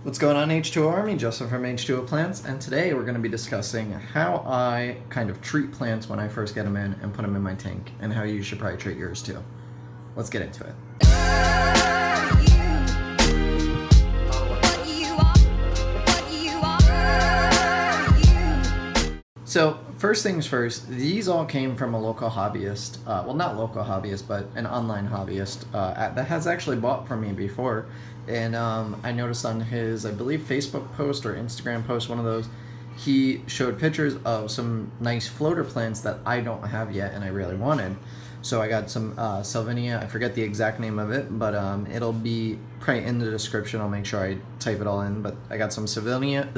What's going on, H2O Army? Joseph from H2O Plants, and today we're going to be discussing how I kind of treat plants when I first get them in and put them in my tank, and how you should probably treat yours too. Let's get into it. So first things first, these all came from a local hobbyist, well, not local hobbyist, but an online hobbyist that has actually bought from me before. And I noticed on his, I believe, Facebook post or Instagram post, one of those, he showed pictures of some nice floater plants that I don't have yet and I really wanted. So I got some Sylvania, I forget the exact name of it, but it'll be probably in the description. I'll make sure I type it all in. But I got some Sylvania,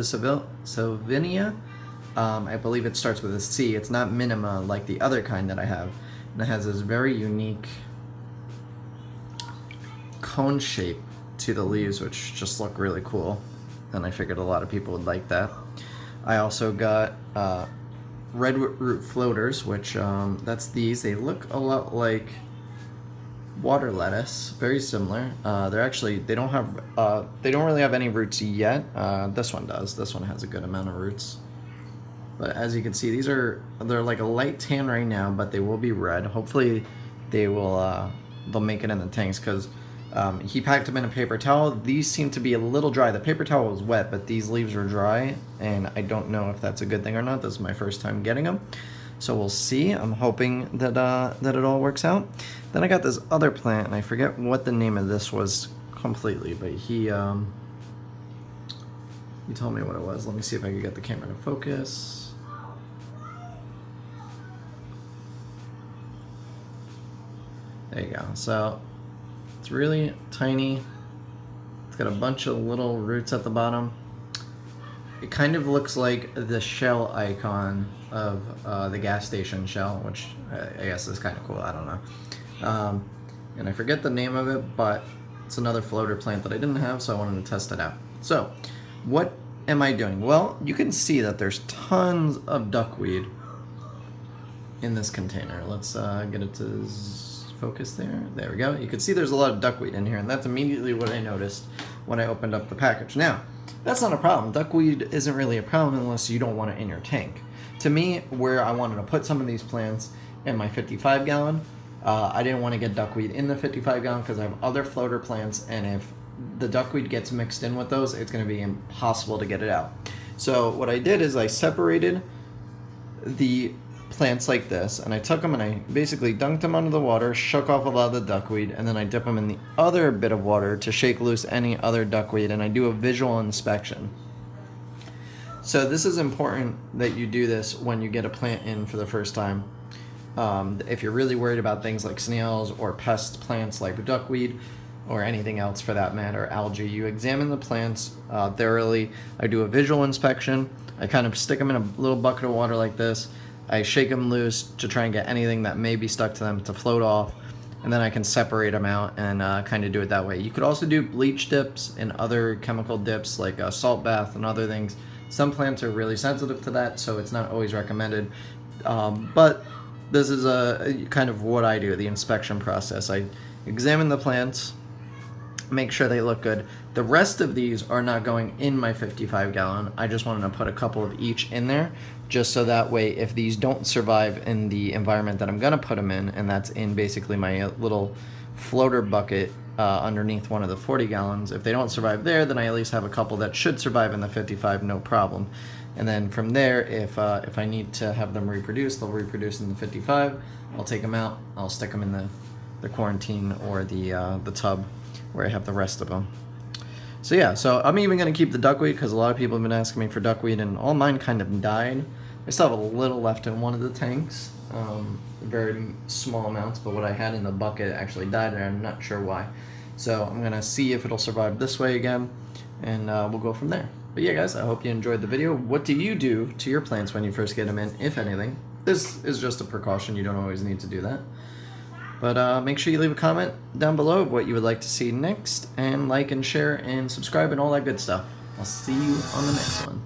I believe it starts with a C. It's not Minima like the other kind that I have. And it has this very unique cone shape to the leaves, which just look really cool. And I figured a lot of people would like that. I also got red root floaters, which that's these. They look a lot like water lettuce, very similar. They don't really have any roots yet. This one does. This one has a good amount of roots. But as you can see, they're like a light tan right now, but they will be red. Hopefully they'll make it in the tanks, because he packed them in a paper towel. These seem to be a little dry. The paper towel was wet, but these leaves are dry, and I don't know if that's a good thing or not. This is my first time getting them, so we'll see. I'm hoping that that it all works out. Then I got this other plant, and I forget what the name of this was completely, but he told me what it was. Let me see if I can get the camera to focus. There you go. So it's really tiny. It's got a bunch of little roots at the bottom. It kind of looks like the shell icon of the gas station shell, which I guess is kind of cool. I don't know. And I forget the name of it, but it's another floater plant that I didn't have, so I wanted to test it out. So what am I doing? Well, you can see that there's tons of duckweed in this container. Let's get it to focus there. There we go. You can see there's a lot of duckweed in here, and that's immediately what I noticed when I opened up the package. Now, that's not a problem. Duckweed isn't really a problem unless you don't want it in your tank. To me, where I wanted to put some of these plants in my 55 gallon, I didn't want to get duckweed in the 55 gallon because I have other floater plants, and if the duckweed gets mixed in with those, it's going to be impossible to get it out. So what I did is I separated the plants like this, and I took them and I basically dunked them under the water, shook off a lot of the duckweed, and then I dip them in the other bit of water to shake loose any other duckweed, and I do a visual inspection. So this is important that you do this when you get a plant in for the first time. If you're really worried about things like snails or pest plants like duckweed or anything else for that matter, algae, you examine the plants thoroughly. I do a visual inspection. I kind of stick them in a little bucket of water like this. I shake them loose to try and get anything that may be stuck to them to float off, and then I can separate them out and kind of do it that way. You could also do bleach dips and other chemical dips like a salt bath and other things. Some plants are really sensitive to that, so it's not always recommended. But this is a kind of what I do, the inspection process. I examine the plants, make sure they look good. The rest of these are not going in my 55 gallon. I just wanted to put a couple of each in there, just so that way if these don't survive in the environment that I'm gonna put them in, and that's in basically my little floater bucket underneath one of the 40 gallons, if they don't survive there, then I at least have a couple that should survive in the 55, no problem. And then from there, if I need to have them reproduce, they'll reproduce in the 55. I'll take them out, I'll stick them in the quarantine or the tub where I have the rest of them. So yeah, so I'm even going to keep the duckweed because a lot of people have been asking me for duckweed, and all mine kind of died. I still have a little left in one of the tanks, very small amounts, but what I had in the bucket actually died, and I'm not sure why. So I'm going to see if it'll survive this way again, and we'll go from there. But yeah, guys, I hope you enjoyed the video. What do you do to your plants when you first get them in, if anything? This is just a precaution. You don't always need to do that. But make sure you leave a comment down below of what you would like to see next, and like and share and subscribe and all that good stuff. I'll see you on the next one.